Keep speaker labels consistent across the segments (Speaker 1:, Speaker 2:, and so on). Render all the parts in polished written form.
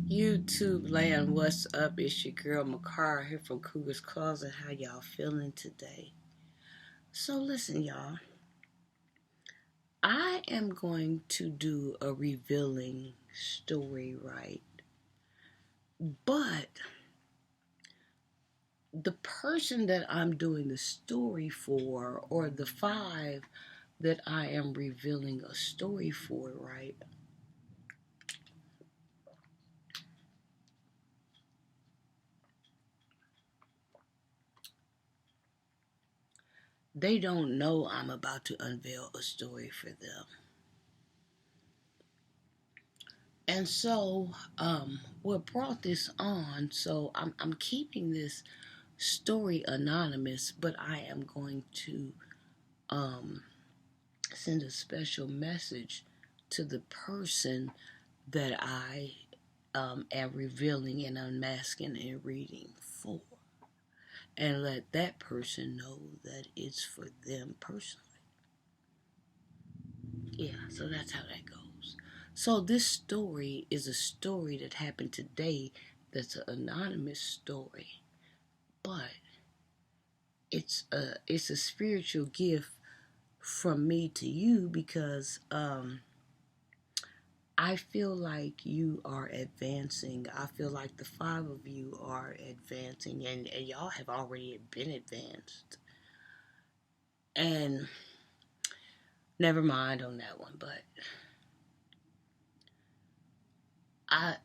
Speaker 1: YouTube land, what's up? It's your girl Makara here from Cougar's Closet. How y'all feeling today? So listen, y'all. I am going to do a revealing story, right? But the person that I'm doing the story for, or the five that I am revealing a story for, right? They don't know I'm about to unveil a story for them. And so, what brought this on? So, I'm keeping this story anonymous, but I am going to um, send a special message to the person that I am revealing and unmasking and reading for, and let that person know that it's for them personally. Yeah, so that's how that goes. So this story is a story that happened today that's an anonymous story, but it's a spiritual gift from me to you because I feel like you are advancing. I feel like the five of you are advancing, and y'all have already been advanced. And never mind on that one, but I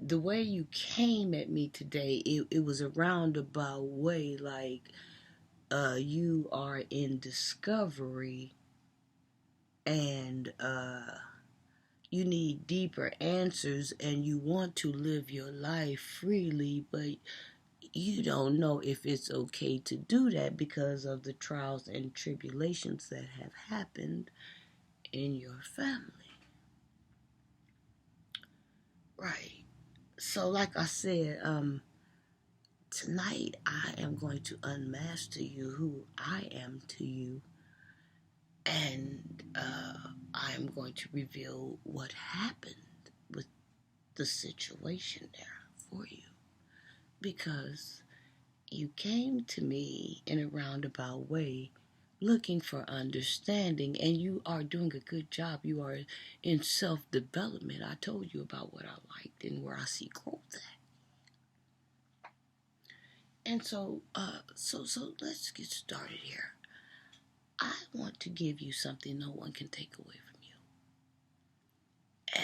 Speaker 1: the way you came at me today, it was a roundabout way, like you are in discovery and you need deeper answers and you want to live your life freely, but you don't know if it's okay to do that because of the trials and tribulations that have happened in your family. Right. So like I said, tonight I am going to unmask to you who I am to you, and I am going to reveal what happened with the situation there for you, because you came to me in a roundabout way looking for understanding, and you are doing a good job. You are in self-development. I told you about what I liked and where I see growth at. And so let's get started here. I want to give you something no one can take away from you.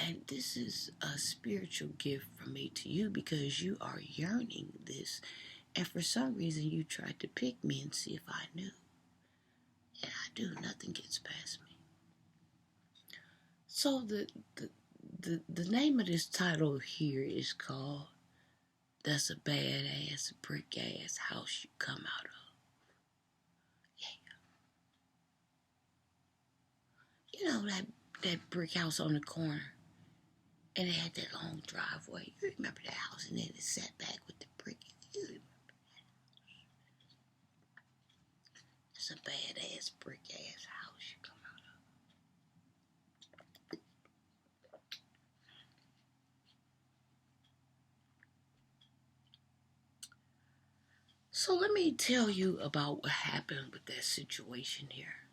Speaker 1: And this is a spiritual gift from me to you because you are yearning this. And for some reason, you tried to pick me and see if I knew. And I do. Nothing gets past me. So the name of this title here is called "That's a Badass Brick Ass House You Come Out of." Yeah. You know that brick house on the corner? And it had that long driveway. You remember that house? And then it sat back with the brick. You remember? It's a badass brick ass house you come out of. So let me tell you about what happened with that situation here.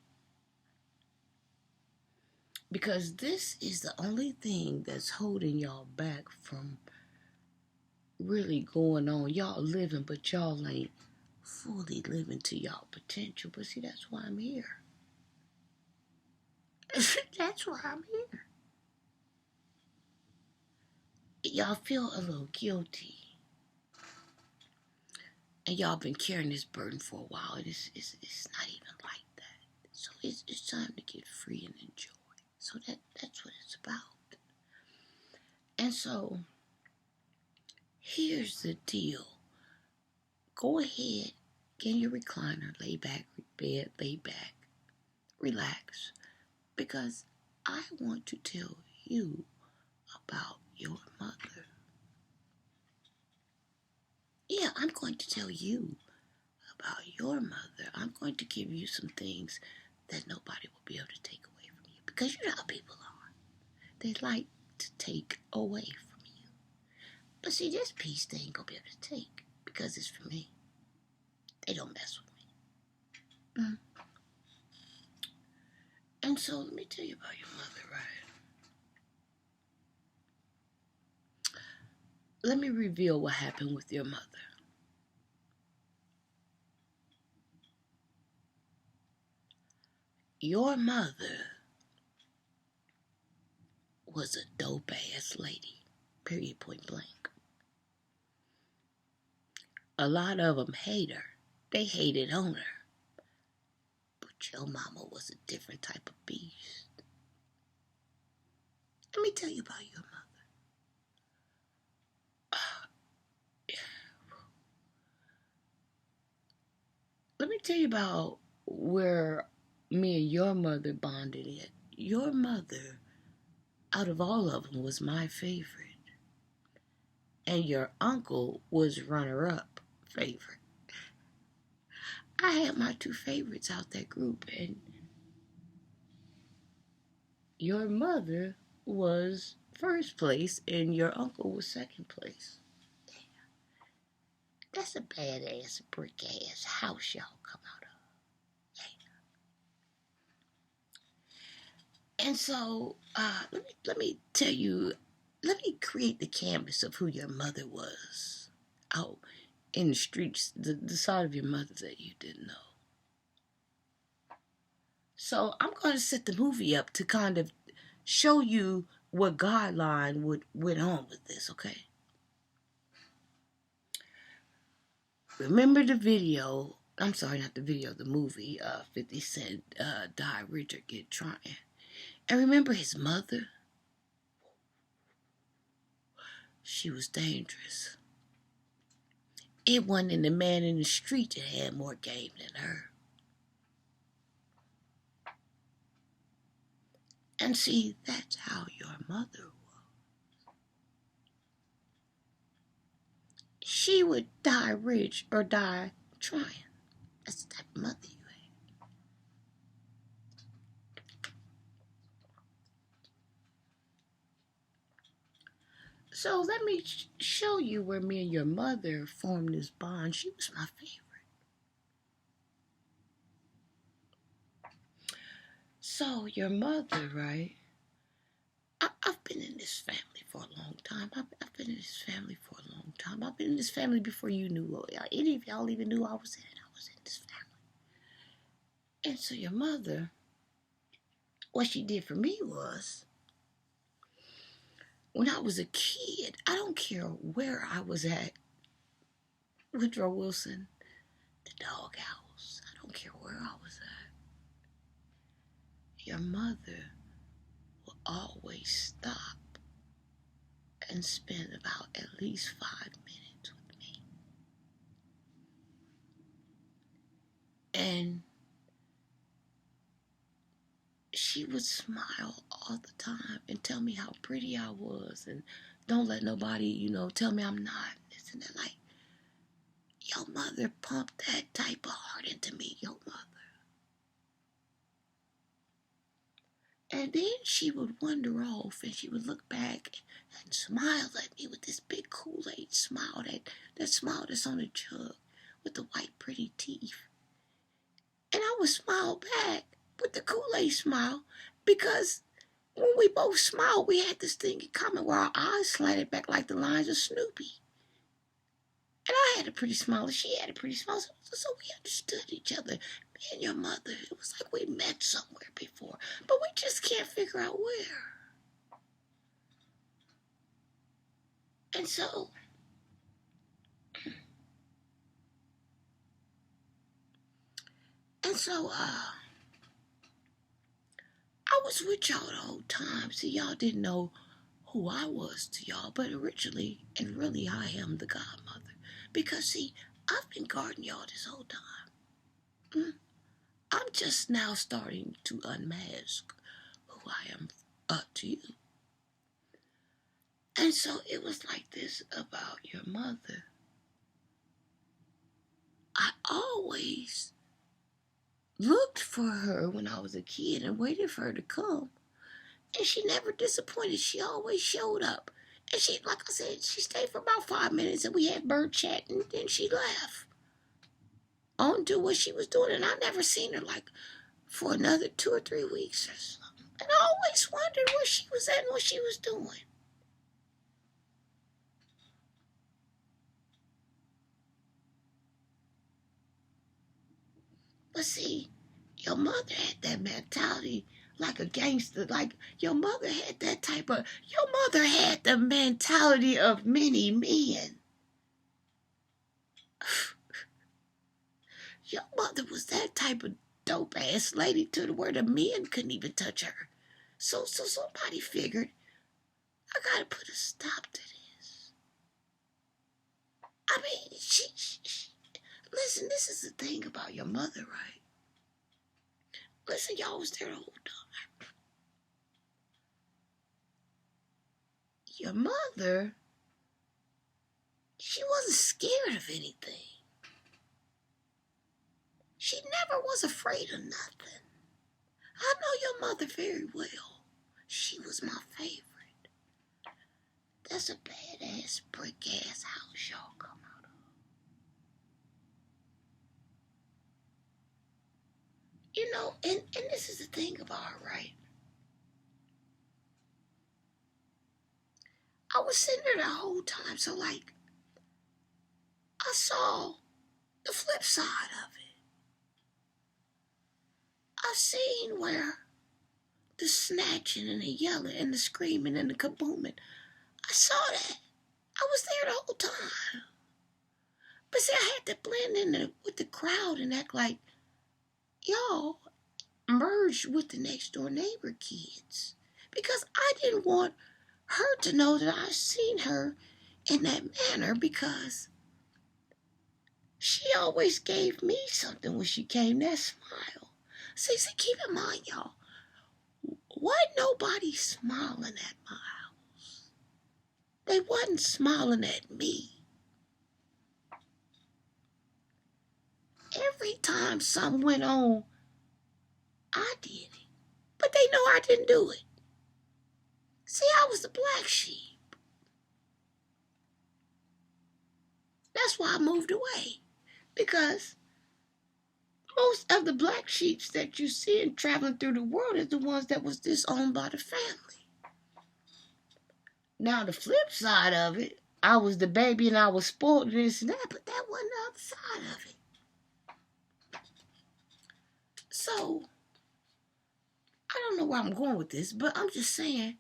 Speaker 1: Because this is the only thing that's holding y'all back from really going on. Y'all living, but y'all ain't fully living to y'all potential. But see, that's why I'm here. That's why I'm here. Y'all feel a little guilty. And y'all been carrying this burden for a while. And it's not even like that. So it's time to get free and enjoy. So that's what it's about. And so here's the deal. Go ahead, get in your recliner, lay back, relax. Because I want to tell you about your mother. Yeah, I'm going to tell you about your mother. I'm going to give you some things that nobody will be able to take away from you. Because you know how people are. They like to take away from you. But see, this piece they ain't gonna be able to take because it's for me. They don't mess with me. Mm. And so let me tell you about your mother, right? Let me reveal what happened with your mother. Your mother was a dope ass lady, period, point blank. A lot of them hate her. They hated on her. But your mama was a different type of beast. Let me tell you about your mother. Let me tell you about where me and your mother bonded at. Your mother, out of all of them, was my favorite. And your uncle was runner-up favorite. I had my two favorites out that group, and your mother was first place, and your uncle was second place. That's a badass brick-ass house y'all come out of. Yeah. And so, let me tell you, let me create the canvas of who your mother was out in the streets, the side of your mother that you didn't know. So I'm going to set the movie up to kind of show you what guideline went on with this, okay? Remember the video, I'm sorry, not the video, the movie, 50 Cent, Die Rich or Get Trying. And remember his mother? She was dangerous. It wasn't in the man in the street that had more game than her. And see, that's how your mother was. She would die rich or die trying. That's the type of mother you had. So let me show you where me and your mother formed this bond. She was my favorite. So your mother, right? I've been in this family for a long time. I've been in this family for a long time. I've been in this family before you knew. Any of y'all even knew I was in it. I was in this family. And so your mother, what she did for me was, when I was a kid, I don't care where I was at, Woodrow Wilson, the doghouse, I don't care where I was at, your mother will always stop and spend about at least 5 minutes with me. And she would smile all the time and tell me how pretty I was and don't let nobody, tell me I'm not. This and that. Like, your mother pumped that type of heart into me, your mother. And then she would wander off and she would look back and smile at me with this big Kool-Aid smile, that smile that's on a jug with the white pretty teeth. And I would smile back with the Kool-Aid smile because when we both smiled, we had this thing in common where our eyes slanted back like the lines of Snoopy. And I had a pretty smile and she had a pretty smile, so we understood each other. Me and your mother, it was like we met somewhere before, but we just can't figure out where. And so, I was with y'all the whole time. See, y'all didn't know who I was to y'all, but originally and really I am the godmother. Because see, I've been guarding y'all this whole time. I'm just now starting to unmask who I am to you. And so it was like this about your mother. I always looked for her when I was a kid and waited for her to come. And she never disappointed. She always showed up. And she, like I said, she stayed for about 5 minutes and we had bird chat and then she left. On to what she was doing, and I never seen her like for another 2 or 3 weeks or something. And I always wondered where she was at and what she was doing. But see, your mother had that mentality like a gangster. Like your mother had that type of. Your mother had the mentality of many men. Your mother was that type of dope ass lady to the where the men couldn't even touch her. So somebody figured I gotta put a stop to this. I mean, she listen. This is the thing about your mother, right? Listen, y'all was there the whole time. Your mother, she wasn't scared of anything. She never was afraid of nothing. I know your mother very well. She was my favorite. That's a badass brick ass house y'all come out of. You know, and this is the thing about her, right? I was sitting there the whole time, so like I saw the flip side of it. I seen where the snatching and the yelling and the screaming and the kabooming. I saw that. I was there the whole time. But see, I had to blend in with the crowd and act like y'all merged with the next door neighbor kids. Because I didn't want her to know that I seen her in that manner because she always gave me something when she came, that smile. See, keep in mind, y'all, wasn't nobody smiling at my house. They wasn't smiling at me. Every time something went on, I did it. But they know I didn't do it. See, I was the black sheep. That's why I moved away. Because most of the black sheep that you see and traveling through the world is the ones that was disowned by the family. Now, the flip side of it, I was the baby and I was spoiled and this and that, but that wasn't the other side of it. So, I don't know where I'm going with this, but I'm just saying,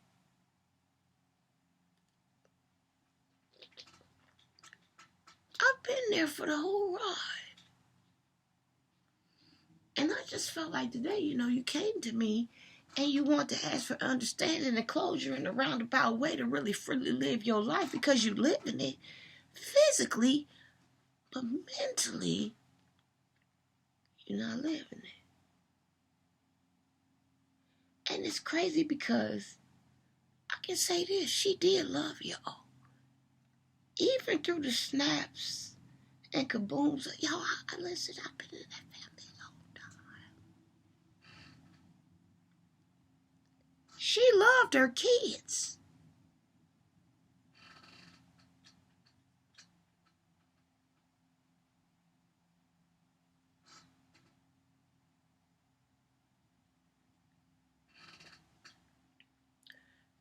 Speaker 1: I've been there for the whole ride. And I just felt like today, you came to me and you want to ask for understanding and closure in a roundabout way to really freely live your life because you live in it physically, but mentally, you're not living it. And it's crazy because I can say this, she did love y'all. Even through the snaps and kabooms, y'all, listen, I've been in that family a long time. She loved her kids.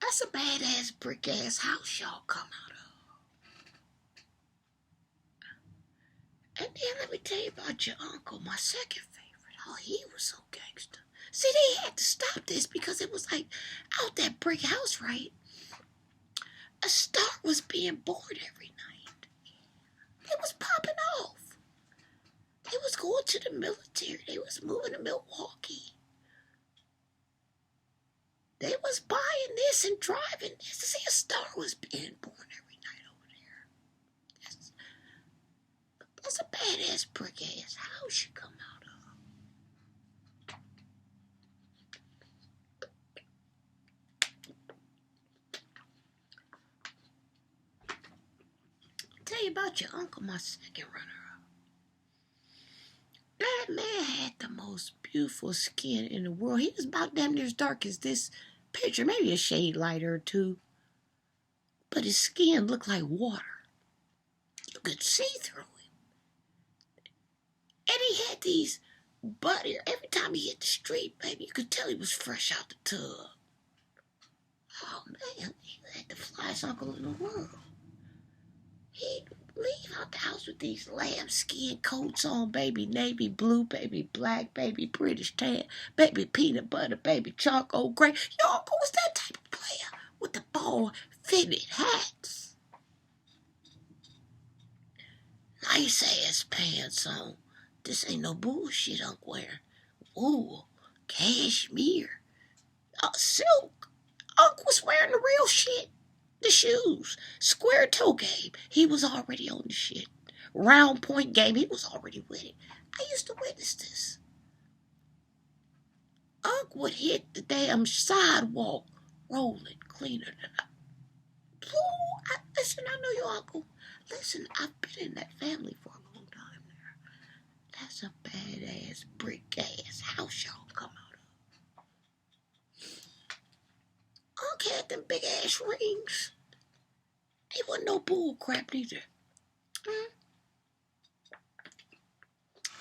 Speaker 1: That's a badass brick ass house y'all come out of. And then let me tell you about your uncle, my second favorite. Oh, he was so gangster. See, they had to stop this because it was like out that brick house, right? A star was being born every night. It was popping off. They was going to the military. They was moving to Milwaukee. They was buying this and driving this. See, a star was being born every night over there. That's a badass brick ass house you come out of. Tell you about your uncle, my second runner-up. That man had the most beautiful skin in the world. He was about damn near as dark as this picture, maybe a shade lighter or two. but his skin looked like water. You could see through it. And he had these butter. Every time he hit the street, baby, you could tell he was fresh out the tub. Oh, man, he had the flyest uncle in the world. He'd leave out the house with these lambskin coats on, baby navy blue, baby black, baby British tan, baby peanut butter, baby charcoal gray. Your uncle was that type of player with the ball-fitted hats. Nice ass pants on. This ain't no bullshit Uncle wearing. Wool, cashmere, silk. Uncle was wearing the real shit. The shoes, square toe game, he was already on the shit. Round point game, he was already with it. I used to witness this. Unc would hit the damn sidewalk, rolling cleaner than listen, I know your uncle. Listen, I've been in that family for a long time there. That's a badass brick ass house y'all come out of. Unc had them big ass rings. He wasn't no bull crap neither.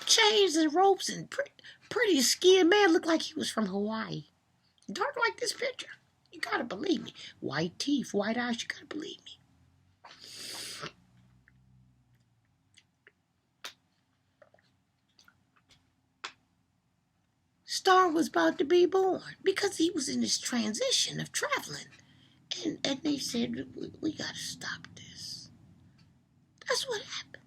Speaker 1: Chains and ropes and pretty skin man looked like he was from Hawaii. Dark like this picture. You gotta believe me. White teeth, white eyes, you gotta believe me. Star was about to be born because he was in this transition of traveling. And they said, we gotta stop this. That's what happened.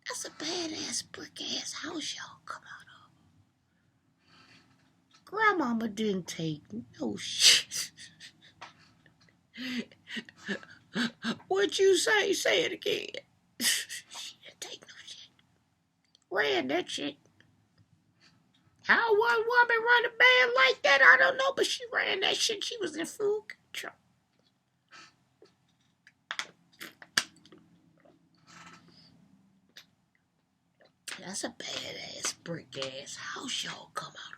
Speaker 1: That's a badass brick ass house y'all come out of. Grandmama didn't take no shit. What'd you say? Say it again. She didn't take no shit. Ran that shit. How one woman run a band like that, I don't know, but she ran that shit. She was in full control. That's a badass brick ass house y'all come out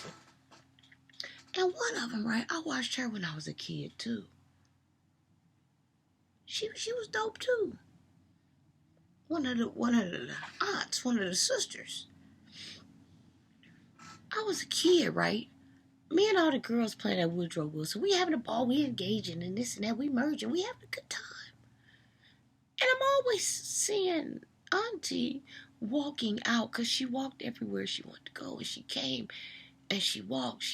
Speaker 1: of. And one of them, right? I watched her when I was a kid too. She was dope too. One of the aunts, one of the sisters. I was a kid, right? Me and all the girls playing at Woodrow Wilson. We having a ball, we engaging and this and that, we merging, we having a good time. And I'm always seeing Auntie walking out because she walked everywhere she wanted to go. And she came and she walked.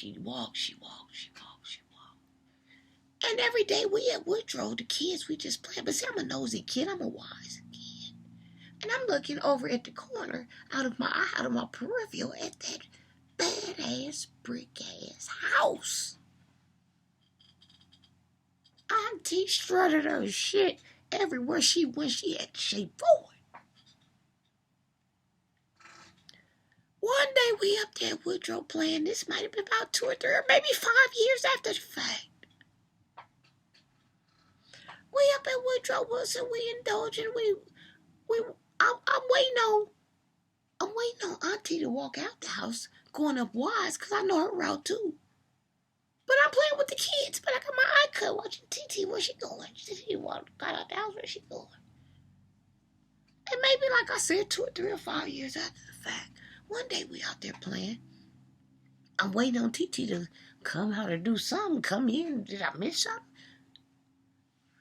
Speaker 1: And every day we at Woodrow, the kids, we just play. But see, I'm a nosy kid. I'm a wise kid. And I'm looking over at the corner out of my peripheral at that badass brick ass house. Auntie strutted her shit everywhere she went. She had to shape forward. One day we up there at Woodrow playing. This might have been about 2 or 3 or maybe 5 years after the fact. We up at Woodrow Wilson. We indulging. I'm waiting on Auntie to walk out the house, going up Wise, because I know her route too. But I'm playing with the kids. But I got my eye cut watching TT. Where she going? She got out the house. Where she going? And maybe, like I said, 2 or 3 or 5 years after the fact, one day we out there playing. I'm waiting on TT to come out to do something. Come in. Did I miss something?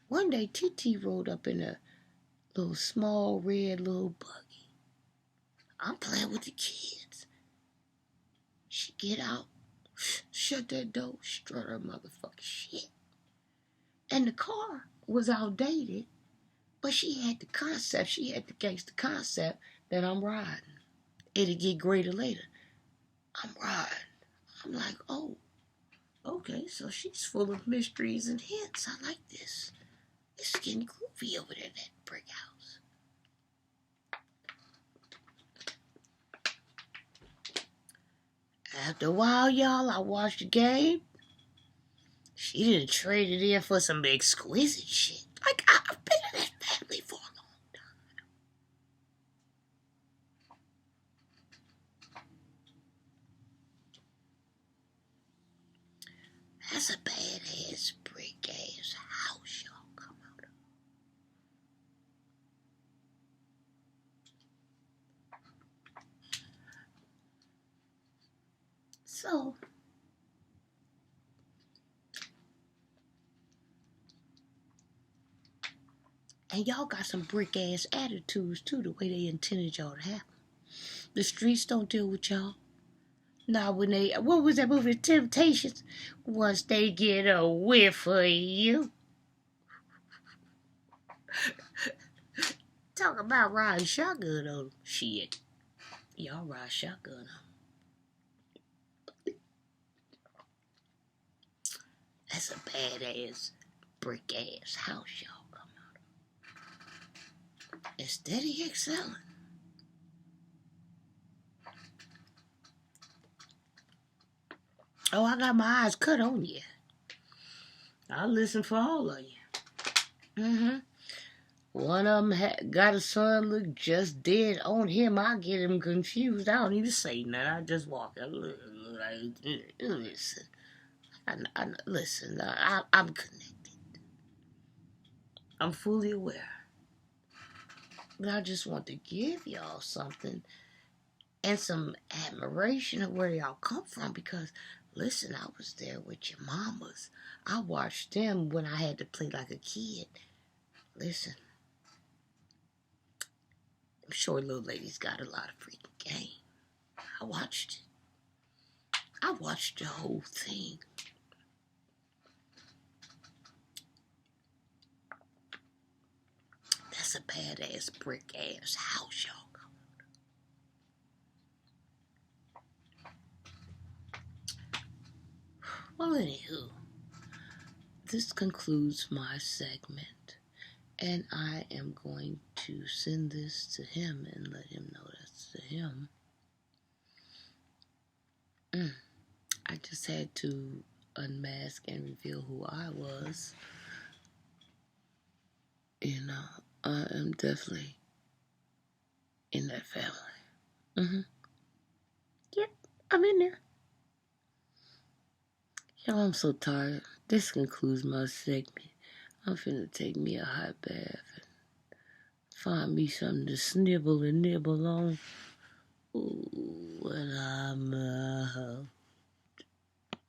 Speaker 1: One day TT rolled up in a little small red little buggy. I'm playing with the kids. She get out, shut that door, strut her motherfucking shit. And the car was outdated, but she had the concept, she had the gangster concept that I'm riding. It'll get greater later. I'm riding. I'm like, oh, okay, so she's full of mysteries and hints. I like this. It's getting groovy over there in that brick house. After a while, y'all, I watched the game. She didn't trade it in for some exquisite shit. Like, I've been in that family for a long time. That's a badass brick ass house y'all come out of. So, and y'all got some brick ass attitudes too, the way they intended y'all to have them. The streets don't deal with y'all. Now, when they, what was that movie, Temptations? Once they get a whiff of you. Talk about riding shotgun on them. Shit. Y'all ride shotgun on them. That's a badass brick ass house y'all come out of. And steady excelling. Oh, I got my eyes cut on you. I listen for all of you. One of them got a son look just dead on him. I get him confused. I don't even say nothing. I just walk. Listen. Listen. I'm connected. I'm fully aware. But I just want to give y'all something and some admiration of where y'all come from, because listen, I was there with your mamas. I watched them when I had to play like a kid. Listen, I'm sure little ladies got a lot of freaking game. I watched it. I watched the whole thing. That's a badass brick ass house, y'all. Well, anywho, this concludes my segment, and I am going to send this to him and let him know that's to him. I just had to unmask and reveal who I was. You know, I am definitely in that family. Yep, I'm in there. Yo, I'm so tired. This concludes my segment. I'm finna take me a hot bath and find me something to snibble and nibble on. Ooh, and I'm